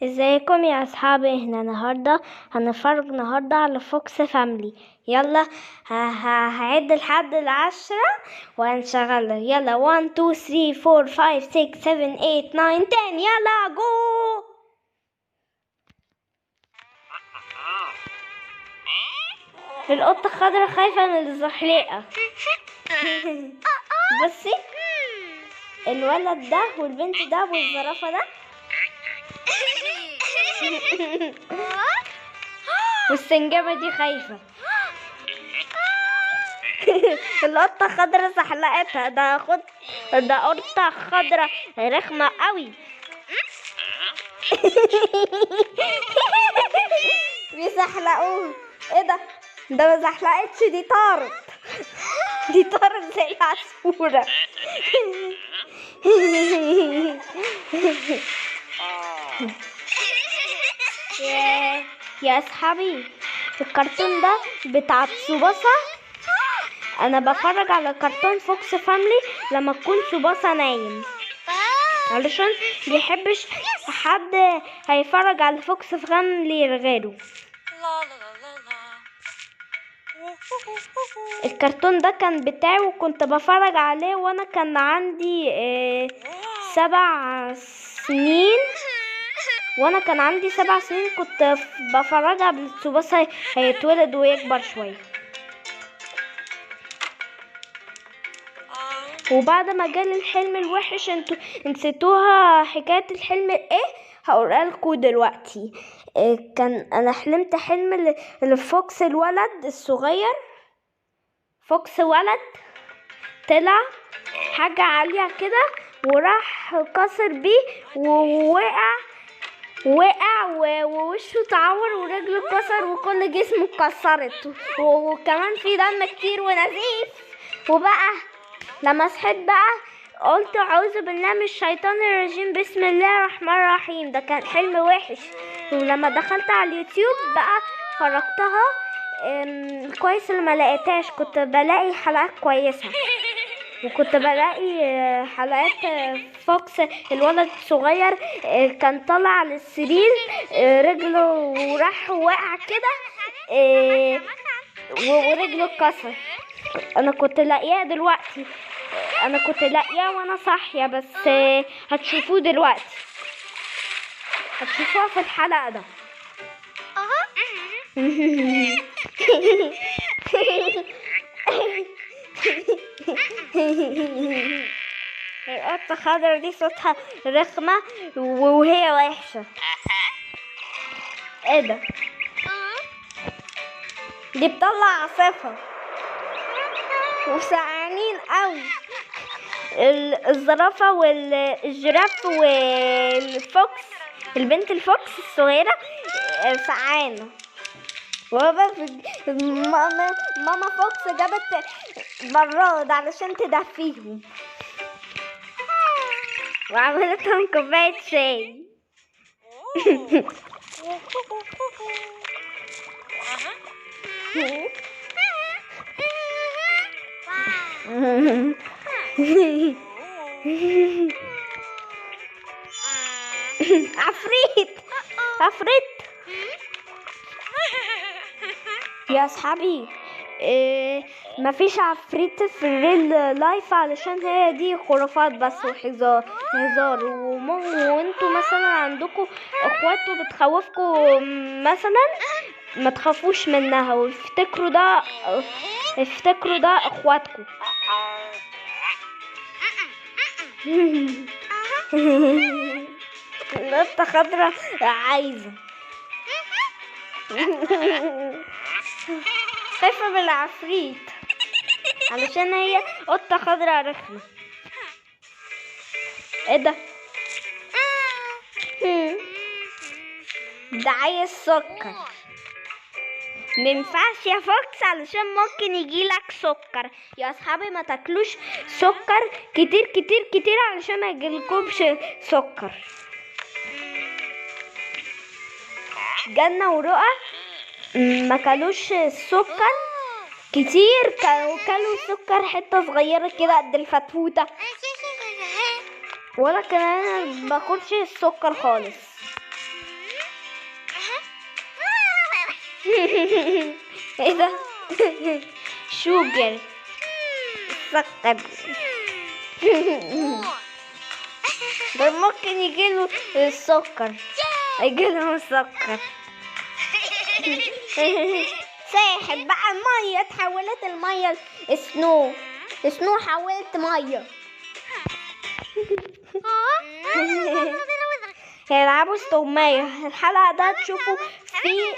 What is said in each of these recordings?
ازيكم يا اصحابي؟ احنا هنتفرج على فوكس فاميلي. يلا هعد لحد 10 وهنشغله. يلا 1 2 3 4 5 6 7 8 9 10. يلا جو. القطة الخضرا خايفة من الزحليقة. بصي الولد ده والبنت ده والزرافة ده والسنجابة دي خايفة. القطة خضرا زحلقتها. ده قطة خضرا رخمة قوي. بيزحلقوه. ايه ده ما زحلقتش، دي طارت. دي طارت زي العصفورة. يا اصحابي، الكرتون ده بتاع تسوباسا. انا بفرج على كرتون فوكس فاميلي لما تكون تسوباسا نايم، علشان بيحبش حد هيفرج على فوكس فاميلي غيره. الكرتون ده كان بتاعي وكنت بفرج عليه وانا كان عندي 7 سنين. كنت بفرج قبل تسوباسا هيتولد ويكبر شوية. وبعد ما جالي الحلم الوحش، انتوا نسيتوها حكاية الحلم ايه؟ هقولها لكم دلوقتي. كان انا حلمت حلم الفوكس الولد الصغير. فوكس ولد طلع حاجة عالية كده وراح كسر بيه ووقع ووشه اتعور ورجله اتكسر وكل جسمه اتكسرت وكمان في دم كتير ونزيف. وبقى لما صحيت بقى قلت اعوذ بالله من الشيطان الرجيم، بسم الله الرحمن الرحيم. ده كان حلم وحش. ولما دخلت على اليوتيوب بقى فرجتها كويس. اللي ما لقيتهاش كنت بلاقي حلقات كويسة، وكنت بلاقي حلقات فوكس الولد الصغير كان طالع على السرير رجله وراح واقع كده ورجله اتكسر. انا كنت لاقياه دلوقتي. انا كنت لاقياه وانا صاحيه، بس هتشوفوه دلوقتي. هتشوفوها في الحلقه ده. القطه الخضرا دي صوتها رخمه وهي وحشه. ايه ده؟ دي بتطلع عاصفه وسقعانين قوي. الزرافة والجراف والفوكس، البنت الفوكس الصغيرة سقعانة. ماما فوكس جابت براد علشان تدفيهم وعملتهم كوباية شاي. عفريت يا اصحابي. مفيش عفريت في الريل لايف علشان هي دي خرافات بس وهزار. وانتوا مثلا عندكم اخوات بتخوفكم مثلا، ما تخافوش منها وافتكروا ده اخواتكم. القطة خضرا عايزة خايفة من العفريت علشان هي قطة خضرا رخمة. ايه ده؟ ده عايز سكر. مينفعش يا فوكس علشان ممكن يجيلك سكر. يا اصحابي ما تاكلوش سكر كتير كتير كتير علشان ما يجيلكمش سكر. جنة ورؤى ما كلوش سكر كتير، كلوا سكر حتة صغيرة كده قد الفتفوتة. ولا كمان باكلش السكر خالص. ايه ده؟ شوجر سكر. ده ممكن يجيله السكر، يجيله السكر. ساحب بقى المية، اتحولت المية سنو، سنو حولت مية. هيلعبوا استغماية. الحلقة ده هتشوفوا في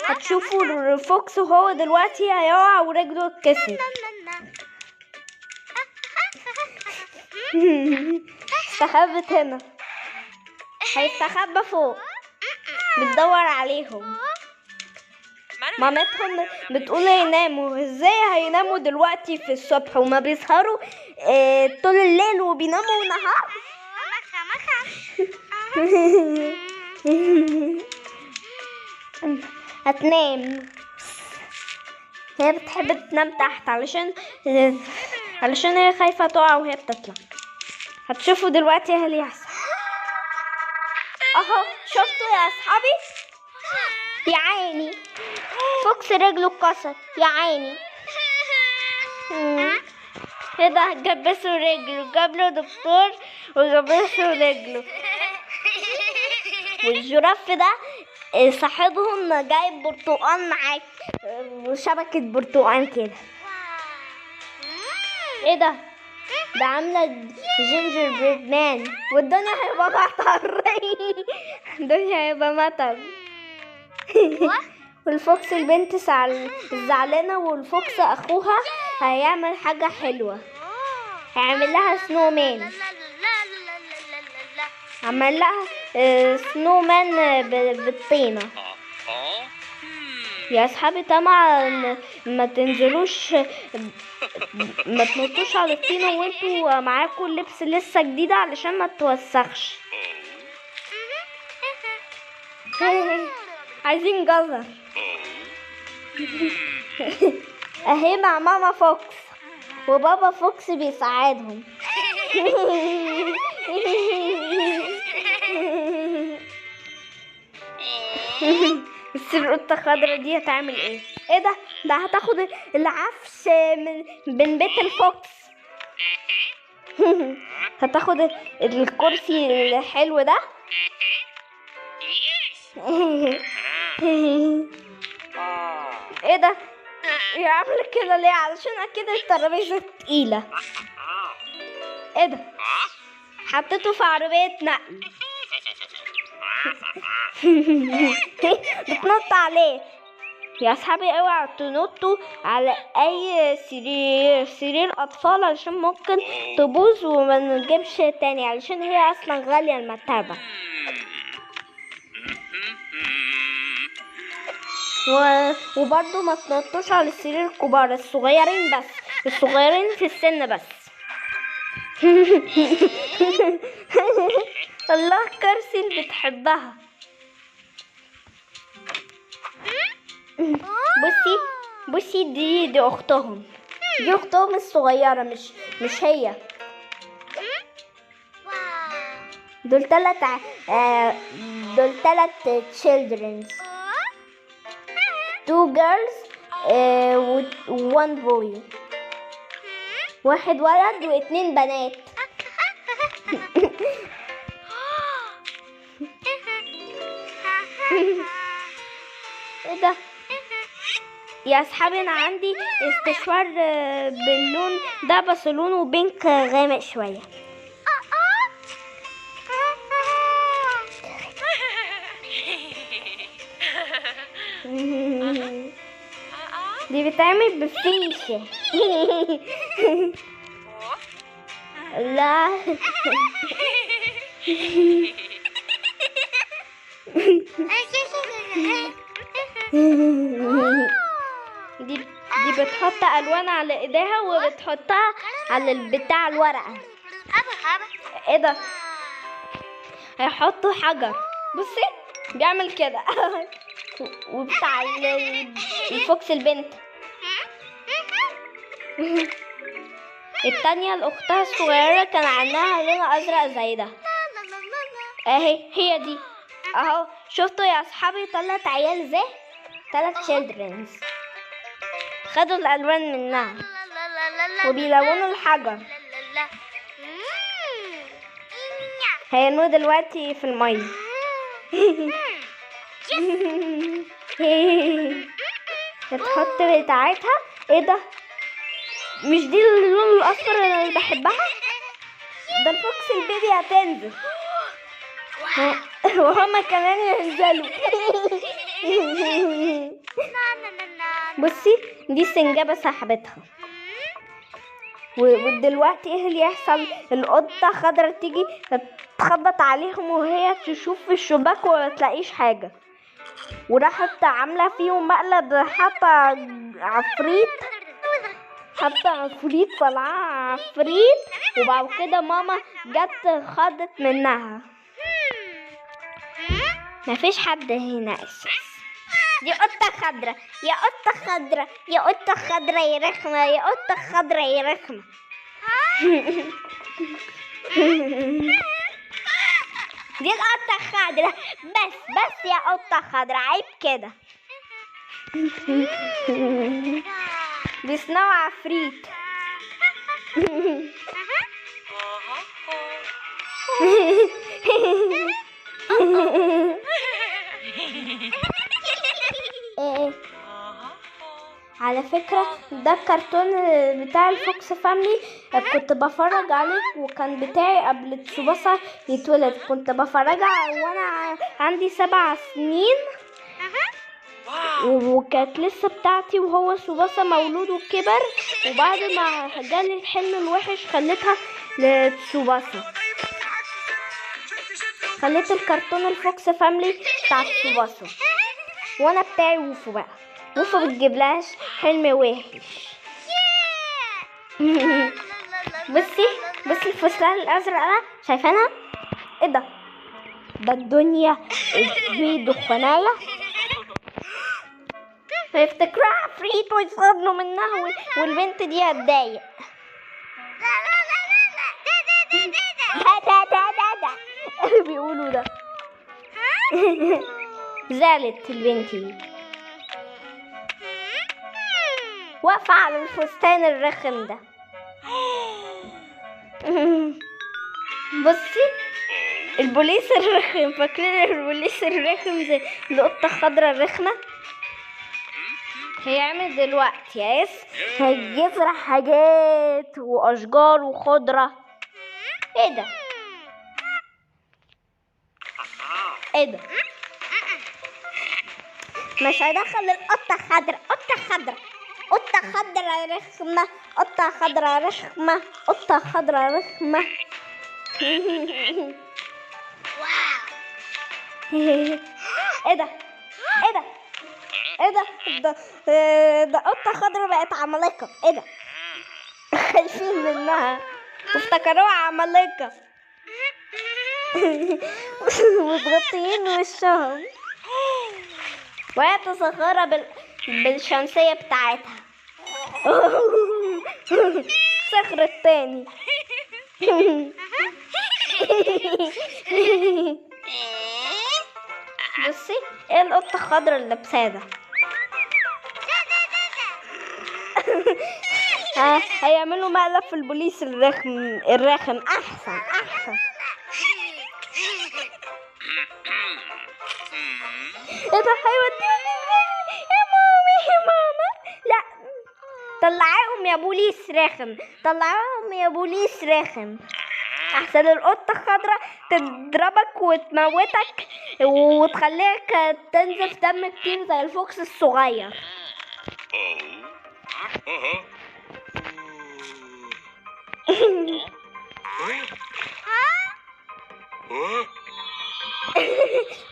هتشوفوا الفوكس وهو دلوقتي هيقع ورجله اتكسر. استخبت هنا، هيستخبى فوق، بتدور عليهم. مامتهم بتقول يناموا. ازاي هيناموا دلوقتي في الصبح وما بيسهروا طول الليل وبيناموا نهار؟ هتنام. هي بتحب تنام تحت علشان هي خايفة تقع وهي بتطلع. هتشوفوا دلوقتي ايه اللي يحصل. اهو شفتوا يا اصحابي؟ يا عيني فوكس رجله اتكسر، يا عيني. ايه ده؟ جبسوا رجله، جاب له دكتور وجبسوا رجله. والجراف ده صاحبهم جايب برتقان معاه وشبكة برتقان كده. ايه ده؟ ده عاملة جينجر بريد مان. والدنيا هيبقى مطر. الدنيا هيبقى مطر. والفوكس البنت زعلانة، والفوكس اخوها هيعمل حاجة حلوة، هيعمل لها سنو مان. عمل لها سنو مان بالطينة. يا اصحابي طبعا ما تنزلوش، ما تنطوش على الطينة وانتوا معاكم لبس لسه جديد علشان ما توسخش. عايزين جزر. اهي مع ماما فوكس وبابا فوكس بيساعدهم. بس القطة الخضرا دي هتعمل ايه؟ ايه ده؟ ده هتاخد العفش من بيت الفوكس. هتاخد الكرسي الحلو ده. ايه ده؟ يعمل كده ليه؟ علشان اكيد الترابيزة تقيلة. ايه ده؟ حطيته في عربية نقل. بتنط عليه. يا اصحابي اوعوا تنطوا على اي سرير اطفال علشان ممكن تبوظ وما نجيبش تاني، علشان هي اصلا غالية المرتبة. وبرضو ما تنطوش على السرير الكبار، الصغيرين بس، الصغيرين في السن بس. الله كرسي اللي بتحبها. بصي دي اختهم، دي اختهم الصغيرة، مش هي. دول تلات children، 2 girls و 1 boy. 1 ولد و2 بنات. ايه ده؟ يا اصحابي انا عندي استشوار باللون ده، بس لونه بينك غامق شويه. دي بتعمل بفيشه. لا. دي بتحط الوان على ايديها وبتحطها على البتاع الورقه. ايه ده؟ هيحطوا حجر. بصي بيعمل كده. وبتاع الفوكس البنت. التانية الاختها الصغيرة كان عندها لون ازرق زي ده. اهي هي دي. اهو شفتوا يا اصحابي 3 عيال ازاي؟ 3 children خدوا الالوان منها وبيلونوا الحجر. هينو دلوقتي في الميه. تحط بتاعتها. ايه ده؟ مش دي اللون الاصفر اللي بحبها؟ ده الفوكس البيبي هتنزل وهما كمان ينزلوا. بصي دي سنجابة صاحبتها. ودلوقتي ايه اللي يحصل؟ القطة خضرة تيجي تخبط عليهم وهي تشوف في الشباك وما تلاقيش حاجة، وراحت عاملة فيهم مقلب. حتى عفريت طلعها عفريت، وبعد كده ماما جت خدت منها. مفيش حد هنا اساس. دي قطة خضرة، يا قطة خضرة، يا قطة خضرة يا رخمة، يا قطة خضرة يا رخمة. دي القطة خضرة. بس يا قطة خضرة، عيب كده. بيصنعوا عفريت. على فكرة ده الكرتون بتاع الفوكس فاميلي، كنت بفرج عليه وكان بتاعي قبل تسوباسا يتولد. كنت بفرج وانا عندي 7 سنين، وكانت لسه بتاعتي وهو تسوباسا مولود وكبر، وبعد ما جالي الحلم الوحش خليتها لتسوباسا. خليت الكرتون الفوكس فاميلي بتاع تسوباسا، وانا بتاعي وفو بقى. وفو بتجيبلهاش حلم وحش. بصي الفستان الازرق ده شايفينها؟ ايه ده؟ ده الدنيا دي دخانية، فيفتكروها عفريت ويصدموا منها، والبنت دي هتضايق. ده بيقولوا ده. زعلت البنت دي، واقفة على الفستان الرخم ده. بصي البوليس الرخم، فاكرين البوليس الرخم زي القطة الخضرا الرخمة؟ هيعمل دلوقتي هيزرع حاجات واشجار وخضرة. ايه ده؟ ايه ده؟ مش هيدخل القطة خضرا. قطة خضرا رخمة، قطة خضرا رخمة، قطة خضرا رخمة. ايه ده؟ ده قطة خضرا بقت عمالقة. ايه ده؟ خايفين منها وافتكروها عمالقة. متغطيين وشهم، وهي تصغرها بالشمسية بتاعتها. صخر التاني. بصي ايه القطة الخضرا اللي لابساه ده؟ هيعملوا مقلب في البوليس الرخم. احسن. ايه ده؟ هيوديهم يا ماما. لا، طلعيهم يا بوليس رخم. احسن القطة الخضرا تضربك وتموتك وتخليك تنزف دم كتير زي الفوكس الصغير.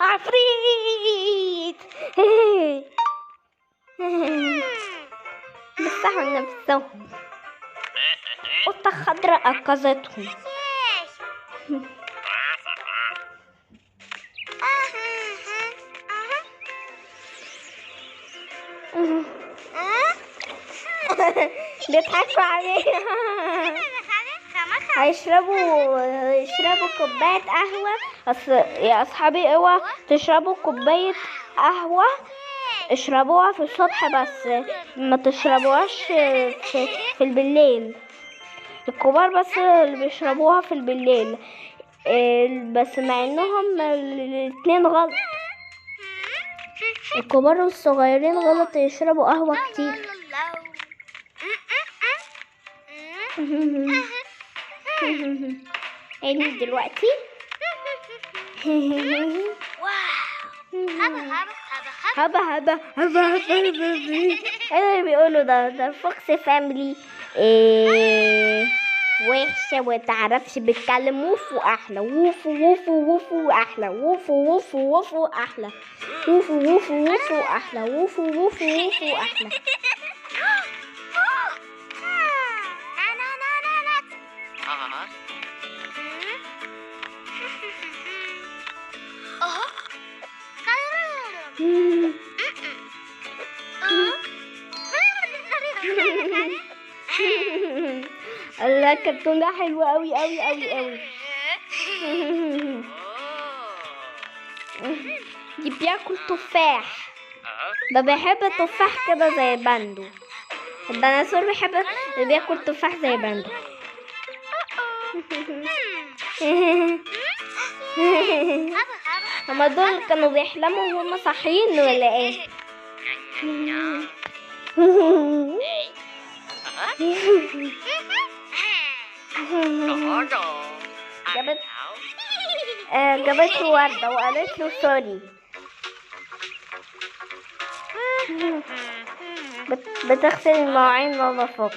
عفريت. مسحوا نفسهم. قطة خضراء أنقذتهم. بيضحكوا عليها. هيشربوا كوباية قهوة. يا أصحابي اوعوا تشربوا كوباية قهوة اشربوها في الصبح بس، ما تشربوهاش في بالليل. الكبار بس اللي بيشربوها في بالليل، بس مع انهم الاتنين غلط. الكبار والصغيرين غلط يشربوا قهوة كتير. عيني دلوقتي. هبا هبا هبا هبا هبا. ايه اللي بيقولوا ده فوكس فاميلي وحشة ومتعرفش بتكلم. ووفو احلى، ووفو ووفو ووفو احلى، ووفو ووفو ووفو احلى، ووفو ووفو ووفو احلى، ووفو ووفو ووفو احلى. الله الكرتون ده حلو قوي قوي قوي قوي. دي بياكل تفاح، ده بيحب التفاح كده زي باندو. الديناصور بياكل تفاح زي باندو. هما دول كانوا بيحلموا وهم صاحيين ولا ايه؟ جابت له وردة وقالت له سوري. بتغسل المواعين ماما فوكس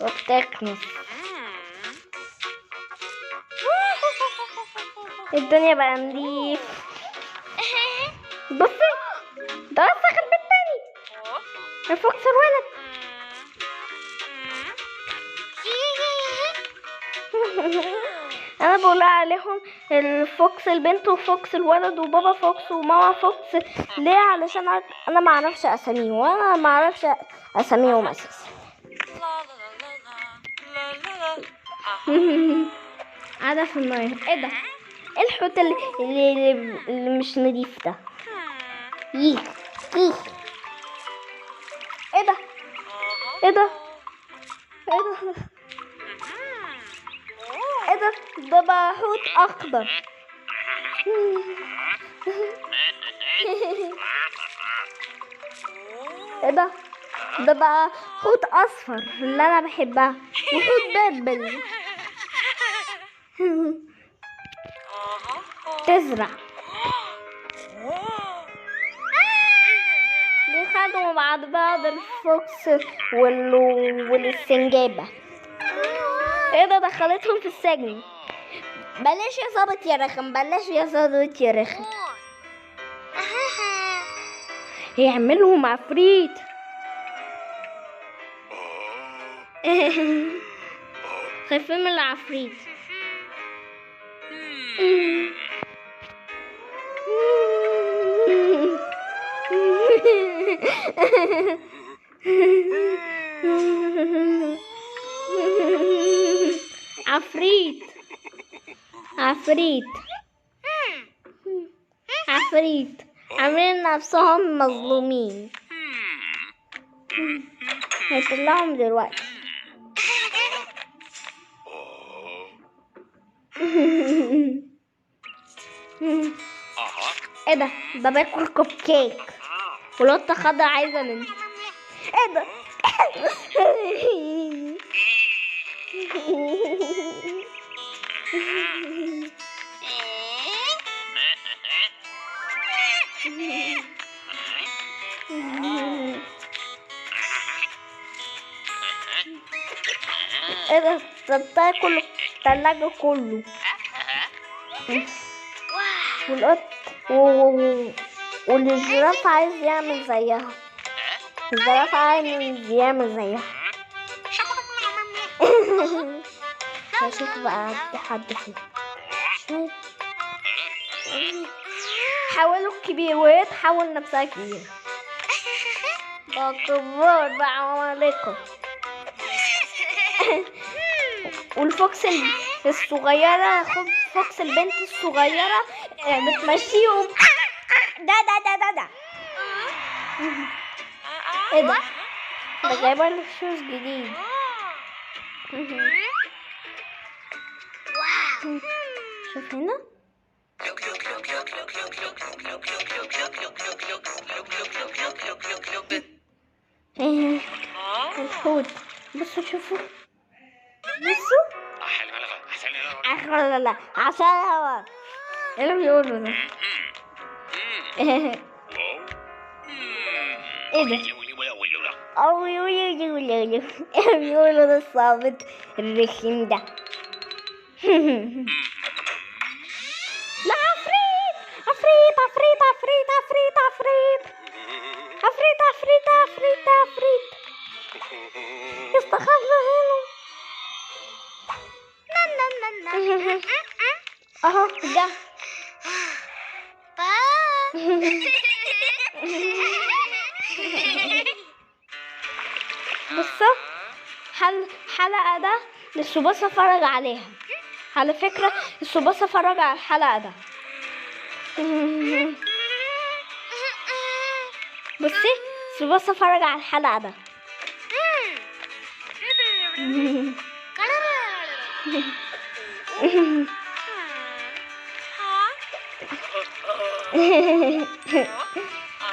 وبتكنس. الدنيا بقى نضيف. بصي ده وسخ البيت تاني. الفوكس الولد. انا بقول عليهم الفوكس البنت وفوكس الولد وبابا فوكس وماما فوكس. ليه؟ علشان انا ما اعرفش اساميهم، وانا ما اعرفش اساميهم اساسا. قاعده في الميه. ايه ده؟ ايه الحوت اللي مش نضيف ده؟ ايه ده؟ ايه ده؟ ايه ده؟ ده بقى حوت اخضر. ايه ده؟ ده بقى حوت اصفر اللي انا بحبها، وحوت بابل. تزرع. بيخدموا بعض الفوكس والسنجابة. ايه ده؟ دخلتهم في السجن. بلاش يا ظابط يا رخم، بلاش يا ظابط يا رخم. يعملهم عفريت. خايفين من العفريت. عفريت عاملين نفسهم مظلومين. هيطلعهم دلوقتي. ايه ده؟ ده باكل كوب كيك والقطة خضرا عايزة مني. ايه ده؟ ايه ده؟ ده بتاكل التلاجة كله. والقط والجراف عايز يعمل زيها. الجراف عايز يعمل زيها. هشوف بقى حد فيه. حاولوا الكبير وهي تحول نفسها كبير. كبار بقى عليكم. والفوكس الصغيرة، فوكس البنت الصغيرة بتمشيهم. ده ايه ده جايبه لك شوز جديد. شوف هنا الحوت. بصوا شوفوا بصوا لا عشان الهوا. ايه اللي بيقولوا ده؟ ايه ده؟ بيقولوا ده الصامت الرخيم ده. لا عفريت عفريت عفريت عفريت عفريت عفريت عفريت عفريت عفريت عفريت استخبى هنا. اهو ده. بصوا حلقة ده للصباصة فرج عليها. على فكرة الصباصة فرج على الحلقة ده. بصي الصباصة فرج على الحلقة ده.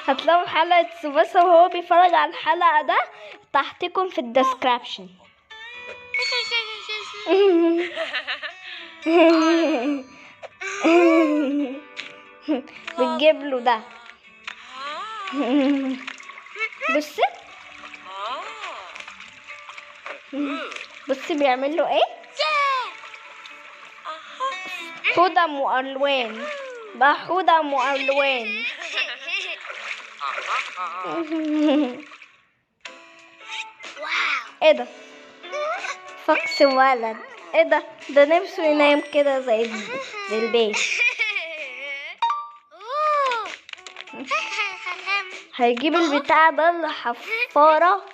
هتلاقوا حلقة سباسة وهو بيفرج على الحلقة ده تحتكم في الديسكريبشن. بتجيب له ده. بصي بصي بيعمل له ايه؟ حوضة مؤلوان بقى، حوضة مؤلوان. ايه ده؟ فوكس ولد. ايه ده؟ ده نفسه ينام كده زي البيت. هيجيب البتاع ده الحفارة،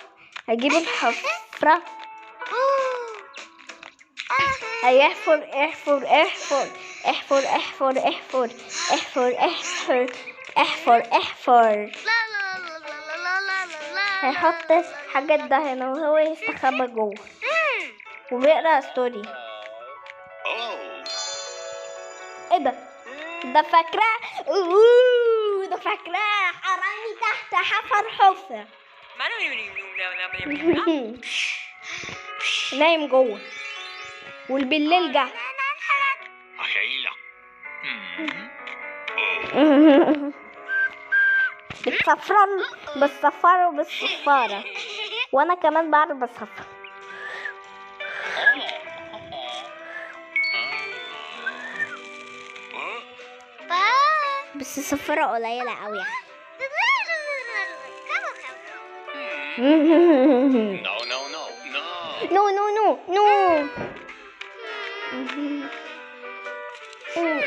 هيجيب الحفرة، هيحفر احفر احفر احفر احفر احفر احفر احفر احفر احفر. هيحط حاجات ده هنا وهو يستخبى جوه وبيقرا ستوري. ايه ده؟ ده فاكراه ده فاكراه حرامي تحت حفر حفرة. نايم جوه والبالليل جه. بالصفارة وبالصفارة، وانا كمان بعرف بالصفارة. بس الصفارة قليلة قوي. نو نو نو نو.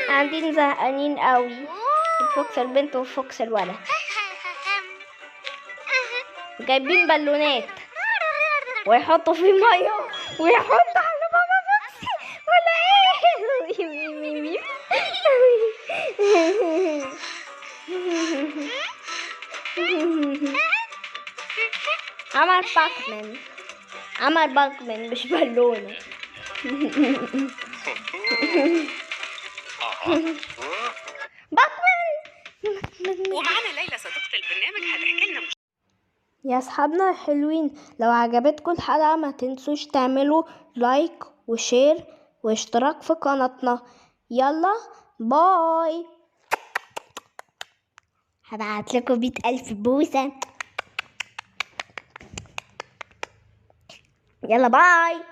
قاعدين زهقانين قوي، الفوكس البنت والفوكس الولد، جايبين بالونات ويحطوا فيه ميه ويحطوا على بابا فوكسي ولا ايه. عمل باكمان مش بالونه. باكمان. ومعنا ليلى صديقة البرنامج هتحكي لنا. يا اصحابنا الحلوين، لو عجبتكم الحلقة ما تنسوش تعملوا لايك وشير واشتراك في قناتنا. يلا باي. هبعت لكم 100,000 بوسة. يلا باي.